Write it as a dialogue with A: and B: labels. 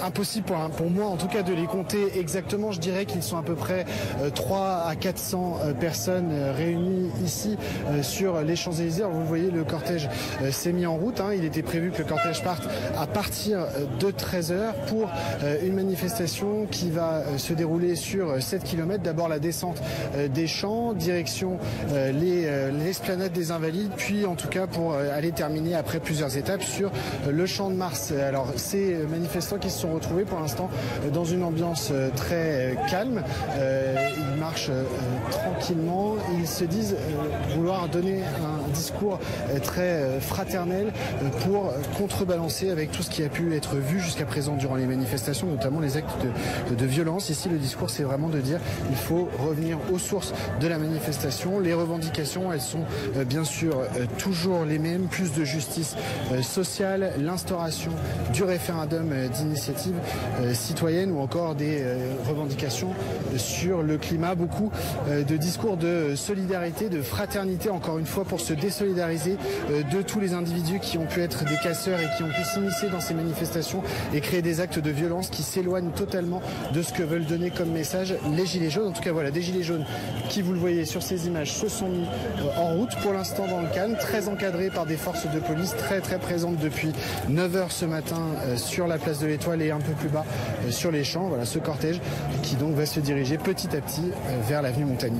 A: impossible pour moi en tout cas de les compter exactement. Je dirais qu'ils sont à peu près 300 à 400 personnes réunies ici sur les Champs-Élysées. Alors, vous voyez, le cortège s'est mis en route. Il était prévu que le cortège parte à partir de 13h pour une manifestation qui va se dérouler sur 7 km. D'abord la descente des Champs, direction l'esplanade des Invalides, puis en tout cas pour aller terminer après plusieurs étapes sur le Champ de Mars. Alors ces manifestants qui se sont retrouvés pour l'instant dans une ambiance très calme, ils marchent tranquillement, ils se disent vouloir donner un discours très fraternel pour contrebalancer avec tout ce qui a pu être vu jusqu'à présent durant les manifestations, notamment les actes de violence. Ici, le discours, c'est vraiment de dire il faut revenir aux sources de la manifestation. Les revendications, elles sont bien sûr toujours les mêmes: plus de justice sociale, l'instauration du référendum d'initiative citoyenne ou encore des revendications sur le climat. Beaucoup de discours de solidarité, de fraternité, encore une fois, pour se désolidariser de tous les individus qui ont pu être des casseurs et qui ont pu s'immiscer dans ces manifestations et créer des actes de violence qui s'éloignent totalement de ce que veulent donner comme message les Gilets jaunes. En tout cas, voilà, des Gilets jaunes qui, vous le voyez sur ces images, se sont mis en route pour l'instant dans le calme, très encadrés par des forces de police très présentes depuis 9h ce matin sur la place de l'Étoile et un peu plus bas sur les Champs. Voilà ce cortège qui donc va se diriger petit à petit vers l'avenue Montagny.